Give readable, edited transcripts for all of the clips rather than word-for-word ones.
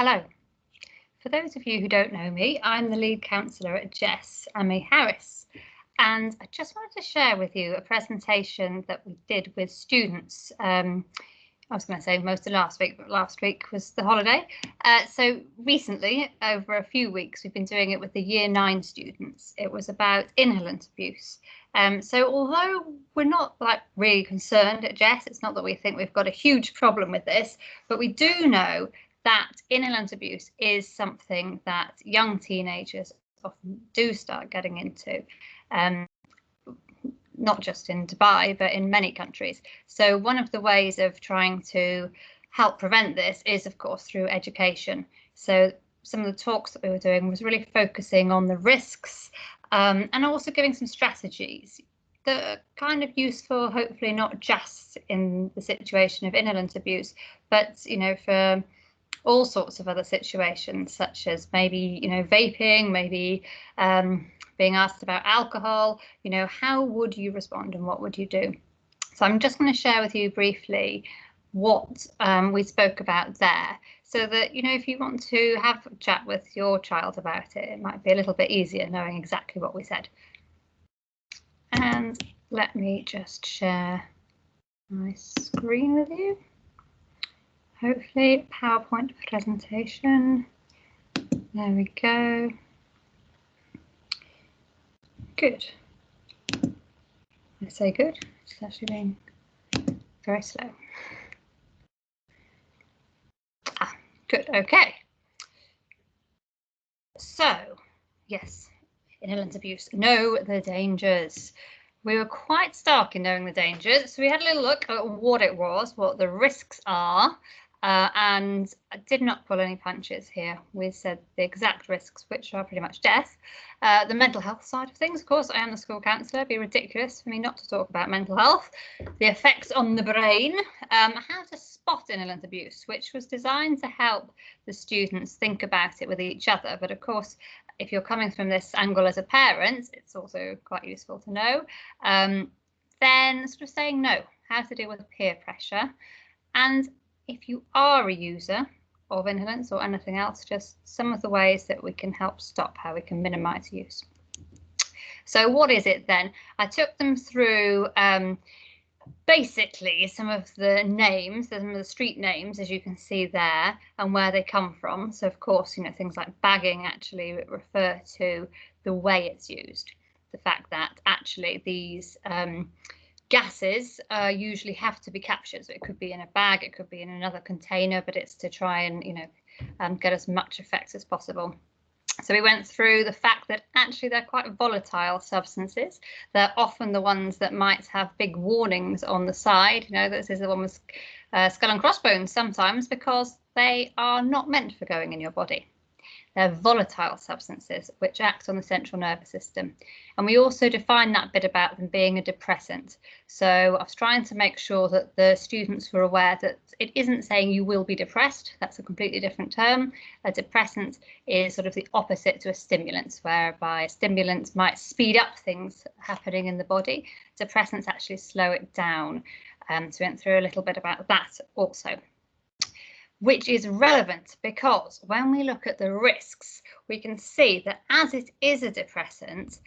Hello. For those of you who don't know me, I'm the lead counsellor at JESS, Amy Harris, and I just wanted to share with you a presentation that we did with students. I was going to say most of last week, but last week was the holiday. So recently, over a few weeks, we've been doing it with the Year 9 students. It was about inhalant abuse. So although we're not really concerned at JESS, it's not that we think we've got a huge problem with this, but we do know that inhalant abuse is something that young teenagers often do start getting into, not just in Dubai, but in many countries. So one of the ways of trying to help prevent this is, of course, through education. So some of the talks that we were doing was really focusing on the risks and also giving some strategies that are kind of useful, hopefully not just in the situation of inhalant abuse, but, for all sorts of other situations, such as maybe, vaping, maybe being asked about alcohol. How would you respond and what would you do? So I'm just going to share with you briefly what we spoke about there, so that, if you want to have a chat with your child about it, it might be a little bit easier knowing exactly what we said. And let me just share my screen with you. Hopefully, PowerPoint presentation. There we go. Good. I say good. It's actually being very slow. Good. Okay. So, yes, inhalant abuse. Know the dangers. We were quite stark in knowing the dangers, so we had a little look at what it was, what the risks are. And I did not pull any punches here. We said the exact risks, which are pretty much death. The mental health side of things, of course, I am the school counsellor. It'd be ridiculous for me not to talk about mental health. The effects on the brain, how to spot inhalant abuse, which was designed to help the students think about it with each other. But of course, if you're coming from this angle as a parent, it's also quite useful to know. Then sort of saying no, how to deal with peer pressure. And if you are a user of inhalants or anything else, just some of the ways that we can help stop, how we can minimise use. So what is it then? I took them through basically some of the names, some of the street names, as you can see there, and where they come from. So of course, things like bagging actually refer to the way it's used. The fact that actually these gases usually have to be captured. So it could be in a bag, it could be in another container, but it's to try and, get as much effect as possible. So we went through the fact that actually they're quite volatile substances. They're often the ones that might have big warnings on the side. This is the one with skull and crossbones sometimes, because they are not meant for going in your body. They're volatile substances which act on the central nervous system. And we also define that bit about them being a depressant. So I was trying to make sure that the students were aware that it isn't saying you will be depressed. That's a completely different term. A depressant is sort of the opposite to a stimulant, whereby a stimulant might speed up things happening in the body. Depressants actually slow it down. So we went through a little bit about that also, which is relevant because when we look at the risks, we can see that as it is a depressant,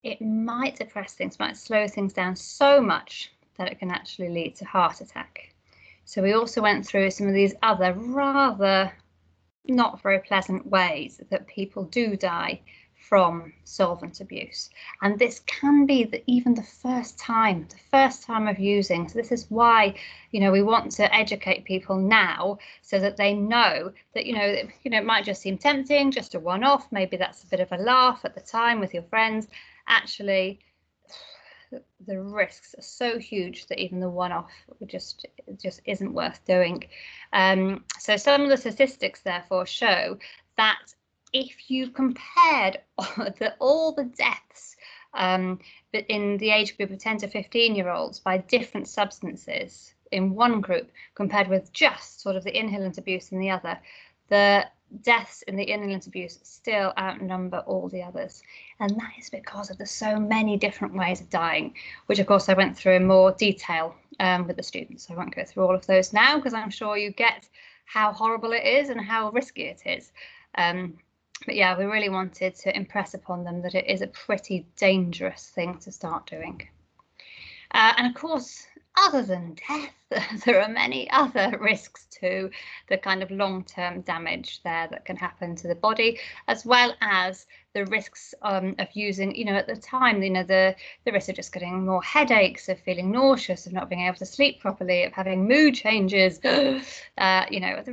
it might depress things, might slow things down so much that it can actually lead to heart attack. So we also went through some of these other rather not very pleasant ways that people do die from solvent abuse, and this can be even the first time of using. So this is why we want to educate people now, so that they know that it might just seem tempting, just a one-off, maybe that's a bit of a laugh at the time with your friends. Actually, the risks are so huge that even the one-off just isn't worth doing. So some of the statistics therefore show that if you compared all the deaths in the age group of 10 to 15-year-olds by different substances in one group compared with just sort of the inhalant abuse in the other, the deaths in the inhalant abuse still outnumber all the others. And that is because of the so many different ways of dying, which of course I went through in more detail with the students. I won't go through all of those now because I'm sure you get how horrible it is and how risky it is. But yeah, we really wanted to impress upon them that it is a pretty dangerous thing to start doing. And of course, other than death, there are many other risks to the kind of long-term damage there that can happen to the body, as well as the risks of using, at the time, the risk of just getting more headaches, of feeling nauseous, of not being able to sleep properly, of having mood changes, the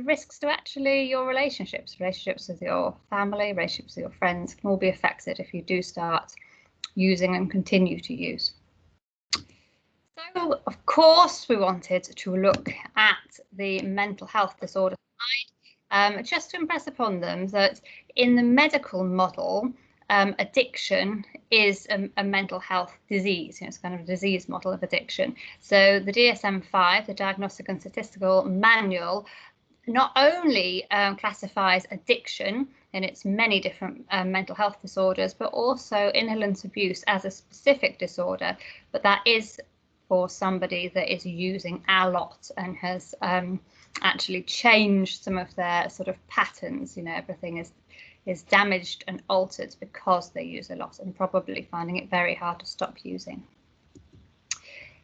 risks to actually your relationships with your family, relationships with your friends can all be affected if you do start using and continue to use. So, of course, we wanted to look at the mental health disorder side, just to impress upon them that in the medical model, addiction is a mental health disease. It's kind of a disease model of addiction. So the DSM-5, the Diagnostic and Statistical Manual, not only classifies addiction in its many different mental health disorders, but also inhalant abuse as a specific disorder. But that is for somebody that is using a lot and has actually changed some of their sort of patterns. Everything is damaged and altered because they use a lot and probably finding it very hard to stop using.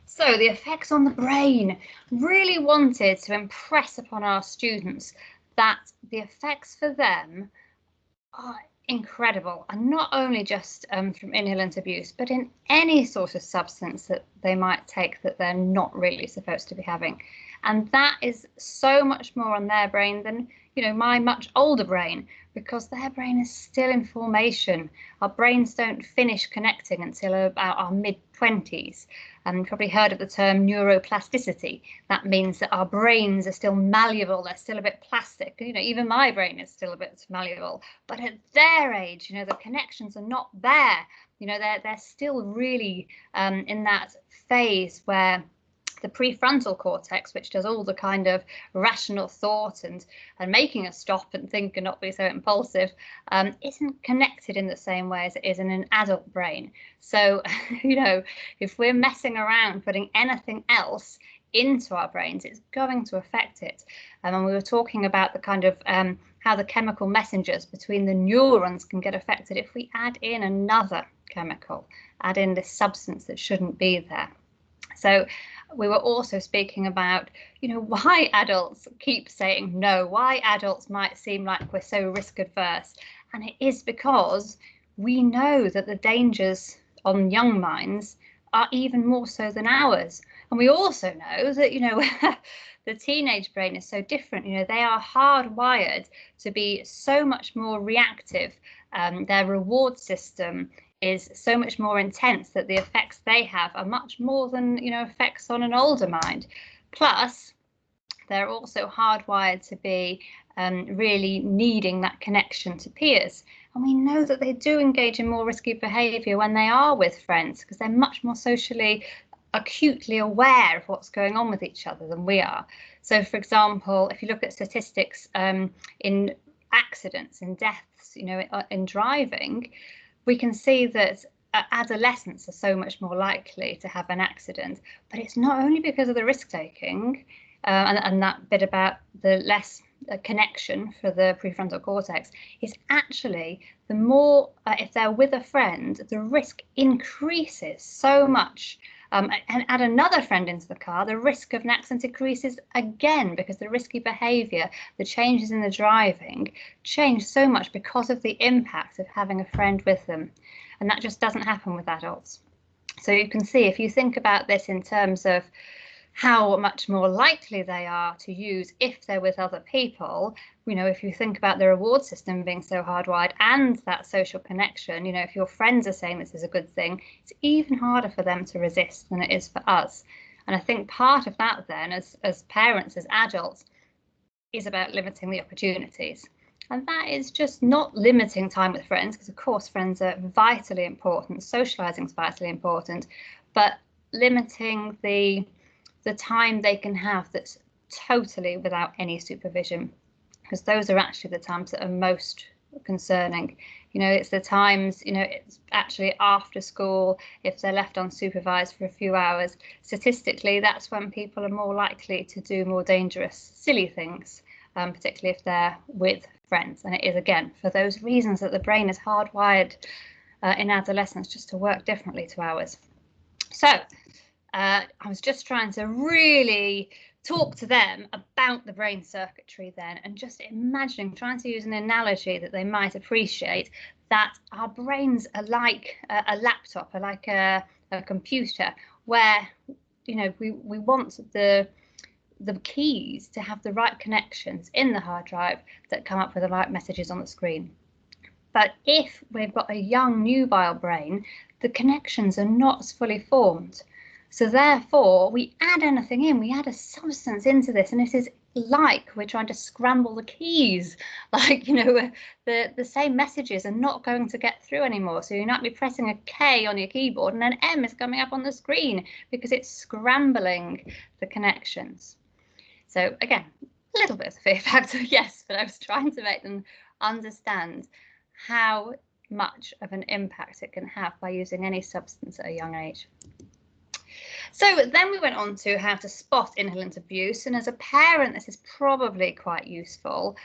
So the effects on the brain, really wanted to impress upon our students that the effects for them are incredible, and not only just from inhalant abuse, but in any sort of substance that they might take that they're not really supposed to be having. And that is so much more on their brain than my much older brain, because their brain is still in formation. Our brains don't finish connecting until about our mid-20s. And you've probably heard of the term neuroplasticity. That means that our brains are still malleable, they're still a bit plastic. Even my brain is still a bit malleable. But at their age, the connections are not there. They're still really in that phase where the prefrontal cortex, which does all the kind of rational thought and making us stop and think and not be so impulsive, isn't connected in the same way as it is in an adult brain. So, if we're messing around putting anything else into our brains, it's going to affect it. And we were talking about the kind of how the chemical messengers between the neurons can get affected if we add in another chemical, add in this substance that shouldn't be there. So we were also speaking about, why adults keep saying no, why adults might seem like we're so risk adverse. And it is because we know that the dangers on young minds are even more so than ours. And we also know that, the teenage brain is so different. They are hardwired to be so much more reactive. Their reward system is so much more intense that the effects they have are much more than effects on an older mind. Plus, they're also hardwired to be really needing that connection to peers. And we know that they do engage in more risky behaviour when they are with friends, because they're much more socially acutely aware of what's going on with each other than we are. So, for example, if you look at statistics in accidents, in deaths, in driving, we can see that adolescents are so much more likely to have an accident. But it's not only because of the risk taking and that bit about the less connection for the prefrontal cortex. It's actually the more, if they're with a friend, the risk increases so much. And add another friend into the car, the risk of an accident increases again, because the risky behaviour, the changes in the driving change so much because of the impact of having a friend with them. And that just doesn't happen with adults. So you can see, if you think about this in terms of how much more likely they are to use if they're with other people, if you think about the reward system being so hardwired and that social connection, if your friends are saying this is a good thing, it's even harder for them to resist than it is for us. And I think part of that then, as parents, as adults, is about limiting the opportunities. And that is just not limiting time with friends, because of course friends are vitally important, socializing is vitally important, but limiting the time they can have that's totally without any supervision. because those are actually the times that are most concerning. You know, it's the times, you know, it's actually after school, if they're left unsupervised for a few hours, statistically, that's when people are more likely to do more dangerous, silly things, particularly if they're with friends. And it is, again, for those reasons that the brain is hardwired in adolescence just to work differently to ours. So I was just trying to really talk to them about the brain circuitry then, and just imagining, trying to use an analogy that they might appreciate, that our brains are like a laptop, are like a computer, where, you know, we want the keys to have the right connections in the hard drive that come up with the right messages on the screen. But if we've got a young nubile brain, the connections are not fully formed. So therefore, we add anything in, we add a substance into this, and it is like we're trying to scramble the keys. Like, you know, the same messages are not going to get through anymore. So you might be pressing a K on your keyboard and an M is coming up on the screen because it's scrambling the connections. So again, a little bit of a fear factor, yes, but I was trying to make them understand how much of an impact it can have by using any substance at a young age. So then we went on to how to spot inhalant abuse, and as a parent this is probably quite useful.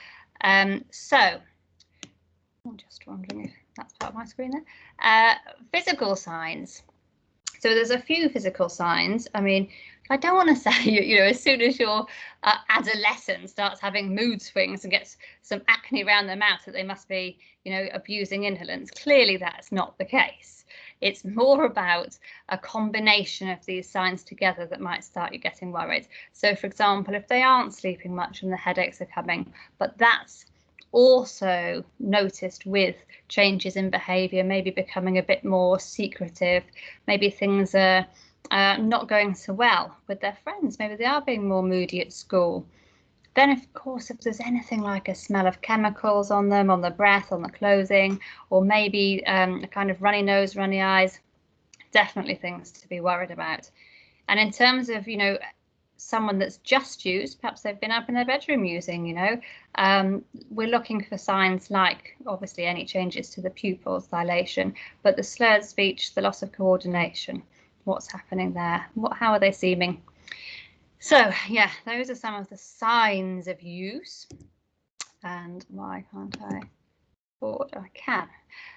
So I'm just wondering if that's part of my screen there. Physical signs. So there's a few physical signs. I mean, I don't want to say, you know, as soon as your adolescent starts having mood swings and gets some acne around their mouth that they must be, you know, abusing inhalants. Clearly that's not the case. It's more about a combination of these signs together that might start you getting worried. So, for example, if they aren't sleeping much and the headaches are coming, but that's also noticed with changes in behaviour, maybe becoming a bit more secretive, maybe things are not going so well with their friends, maybe they are being more moody at school. Then, of course, if there's anything like a smell of chemicals on them, on the breath, on the clothing, or maybe a kind of runny nose, runny eyes, definitely things to be worried about. And in terms of, you know, someone that's just used, perhaps they've been up in their bedroom using, you know, we're looking for signs like, obviously, any changes to the pupils, dilation, but the slurred speech, the loss of coordination, what's happening there, how are they seeming? So yeah, those are some of the signs of use. And why can't I? Forward, I can.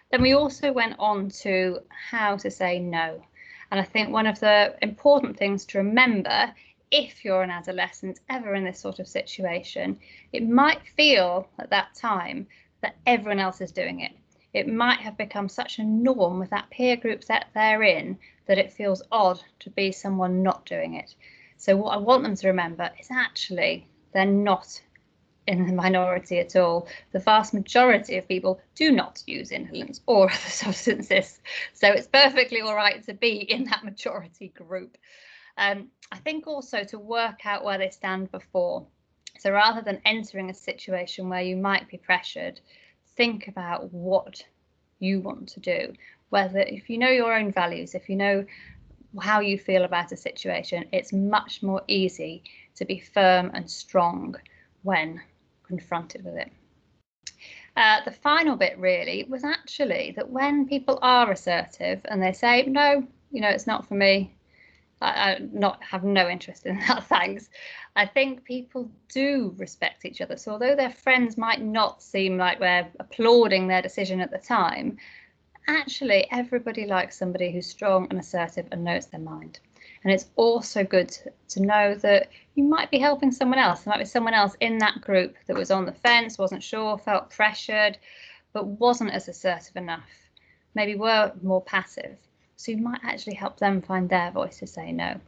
Then we also went on to how to say no. And I think one of the important things to remember, if you're an adolescent ever in this sort of situation, it might feel at that time that everyone else is doing it. It might have become such a norm with that peer group that they're in that it feels odd to be someone not doing it. So what I want them to remember is actually they're not in the minority at all. The vast majority of people do not use inhalants or other substances. So it's perfectly all right to be in that majority group. I think also to work out where they stand before. So rather than entering a situation where you might be pressured, think about what you want to do. Whether, if you know your own values, if you know how you feel about a situation, it's much more easy to be firm and strong when confronted with it. The final bit really was actually that when people are assertive and they say, no, you know, it's not for me, I have no interest in that, thanks. I think people do respect each other. So although their friends might not seem like they're applauding their decision at the time, actually everybody likes somebody who's strong and assertive and knows their mind. And it's also good to know that you might be helping someone else. There might be someone else in that group that was on the fence, wasn't sure, felt pressured, but wasn't as assertive enough, maybe were more passive. So you might actually help them find their voice to say no.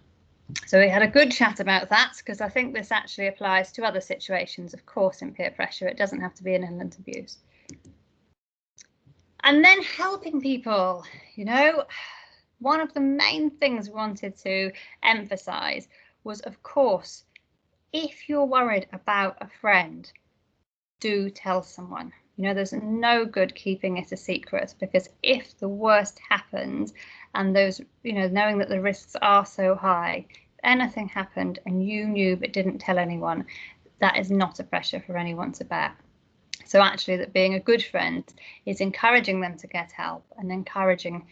So we had a good chat about that, because I think this actually applies to other situations, of course, in peer pressure. It doesn't have to be inhalant abuse. And then helping people, you know, one of the main things we wanted to emphasize was, of course, if you're worried about a friend, do tell someone. You know, there's no good keeping it a secret, because if the worst happens and those, you know, knowing that the risks are so high, if anything happened and you knew but didn't tell anyone, that is not a pressure for anyone to bear. So actually, that being a good friend is encouraging them to get help and encouraging,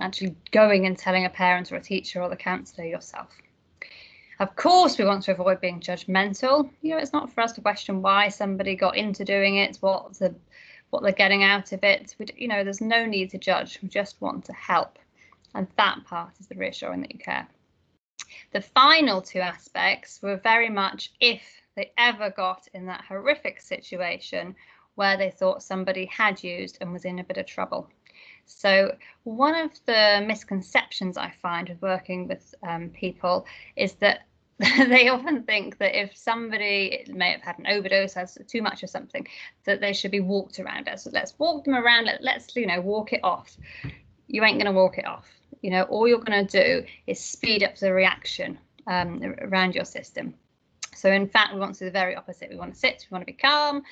actually going and telling a parent or a teacher or the counsellor yourself. Of course, we want to avoid being judgmental. It's not for us to question why somebody got into doing it, what they're getting out of it. There's no need to judge. We just want to help. And that part is the reassuring that you care. The final two aspects were very much if they ever got in that horrific situation where they thought somebody had used and was in a bit of trouble. So one of the misconceptions I find with working with people is that they often think that if somebody may have had an overdose, has too much of something, that they should be walked around. So let's walk them around. Let's walk it off. You ain't going to walk it off. All you're going to do is speed up the reaction around your system. So in fact, we want to do the very opposite. We want to sit, we want to be calm.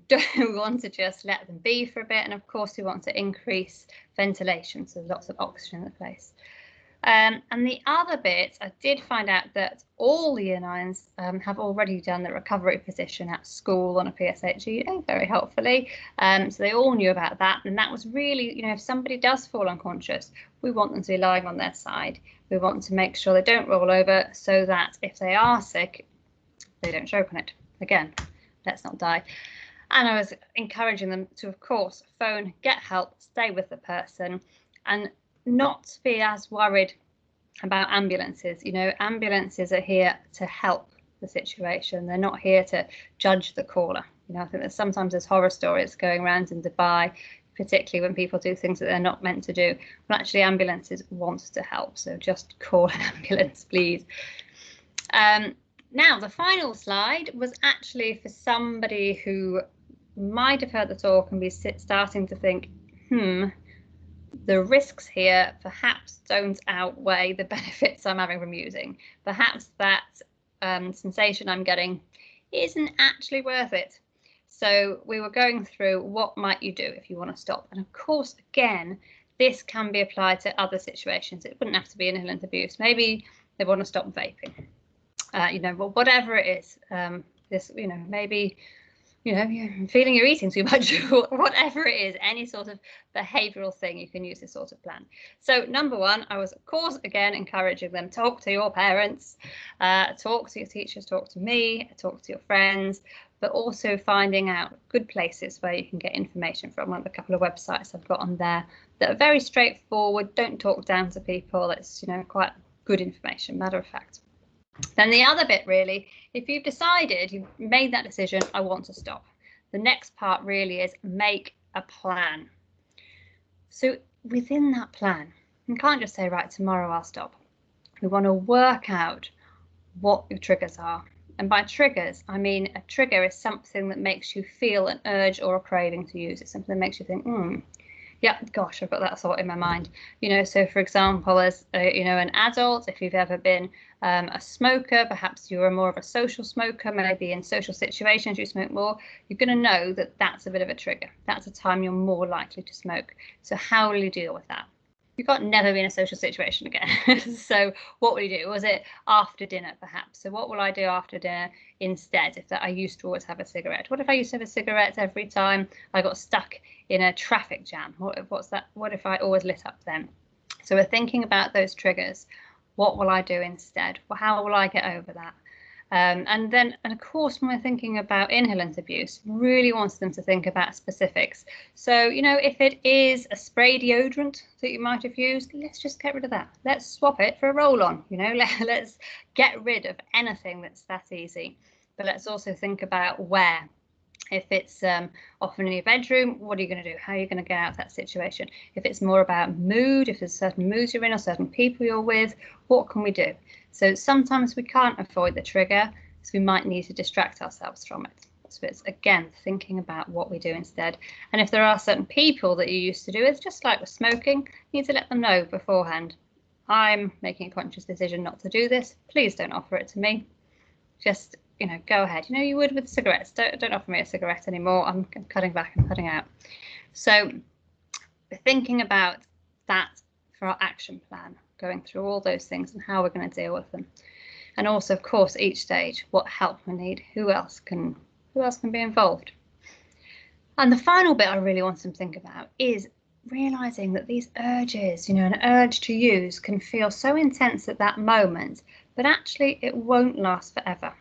We want to just let them be for a bit. And of course, we want to increase ventilation, so lots of oxygen in the place. And the other bit, I did find out that all the Year 9s have already done the recovery position at school on a PSHE, very helpfully. So they all knew about that. And that was really, if somebody does fall unconscious, we want them to be lying on their side. We want to make sure they don't roll over so that if they are sick, they don't choke on it. Again, let's not die. And I was encouraging them to, of course, phone, get help, stay with the person, and not be as worried about ambulances. Ambulances are here to help the situation. They're not here to judge the caller. I think that sometimes there's horror stories going around in Dubai, particularly when people do things that they're not meant to do. But actually, ambulances want to help. So just call an ambulance, please. Now, the final slide was actually for somebody who might have heard the talk and be starting to think, the risks here perhaps don't outweigh the benefits I'm having from using. Perhaps that sensation I'm getting isn't actually worth it. So we were going through what might you do if you want to stop. And of course, again, this can be applied to other situations. It wouldn't have to be inhalant abuse. Maybe they want to stop vaping. Well, whatever it is, maybe you're feeling you're eating too much, whatever it is, any sort of behavioural thing, you can use this sort of plan. So number one, I was, of course, again, encouraging them, talk to your parents, talk to your teachers, talk to me, talk to your friends, but also finding out good places where you can get information from. I have a couple of websites I've got on there that are very straightforward, don't talk down to people. It's, quite good information, matter of fact. Then the other bit, really, if you've decided, you've made that decision, I want to stop. The next part really is make a plan. So within that plan, you can't just say, right, tomorrow I'll stop. We want to work out what your triggers are. And by triggers, I mean a trigger is something that makes you feel an urge or a craving to use it, something that makes you think, yeah, gosh, I've got that thought in my mind. So for example, as an adult, if you've ever been a smoker, perhaps you're more of a social smoker, maybe in social situations you smoke more, you're going to know that that's a bit of a trigger. That's a time you're more likely to smoke. So how will you deal with that? You can't never be in a social situation again. So what will you do? Was it after dinner, perhaps? So what will I do after dinner instead if I used to always have a cigarette? What if I used to have a cigarette every time I got stuck in a traffic jam? What's that? What if I always lit up then? So we're thinking about those triggers. What will I do instead? Well, how will I get over that? And of course, when we're thinking about inhalant abuse, really wants them to think about specifics. So, if it is a spray deodorant that you might have used, let's just get rid of that. Let's swap it for a roll-on, let's get rid of anything that's that easy. But let's also think about where. If it's often in your bedroom, what are you going to do? How are you going to get out of that situation? If it's more about mood, if there's certain moods you're in or certain people you're with, what can we do? So sometimes we can't avoid the trigger, so we might need to distract ourselves from it. So it's, again, thinking about what we do instead. And if there are certain people that you used to do with, just like with smoking, you need to let them know beforehand. I'm making a conscious decision not to do this. Please don't offer it to me. Just go ahead. You would with cigarettes. Don't offer me a cigarette anymore. I'm cutting back and cutting out. So we're thinking about that for our action plan, going through all those things and how we're going to deal with them. And also, of course, each stage, what help we need, who else can be involved. And the final bit I really want them to think about is realizing that these urges, an urge to use can feel so intense at that moment, but actually it won't last forever.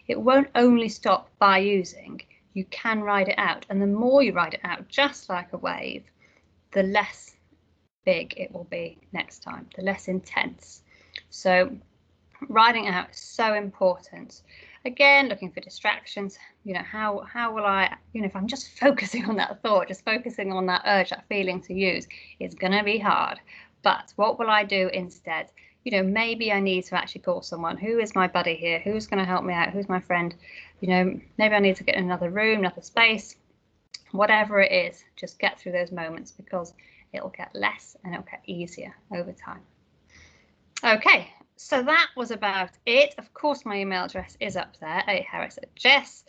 It won't only stop by using. You can ride it out. And the more you ride it out, just like a wave, the less big it will be next time, the less intense. So riding out is so important. Again, looking for distractions, how will I, if I'm just focusing on that thought, just focusing on that urge, that feeling to use, it's going to be hard. But what will I do instead? Maybe I need to actually call someone. Who is my buddy here? Who's going to help me out? Who's my friend? Maybe I need to get in another room, another space, whatever it is, just get through those moments, because it'll get less and it'll get easier over time. Okay. So that was about it. Of course, my email address is up there, aharris@jess.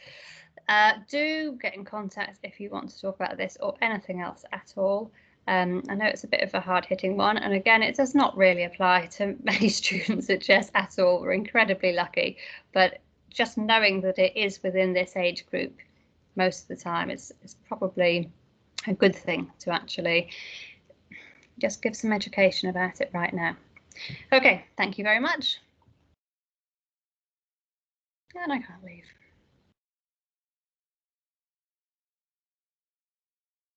Do get in contact if you want to talk about this or anything else at all. I know it's a bit of a hard-hitting one, and again, it does not really apply to many students at JESS at all. We're incredibly lucky, but just knowing that it is within this age group most of the time is probably a good thing to actually just give some education about it right now. Okay, thank you very much. And I can't leave.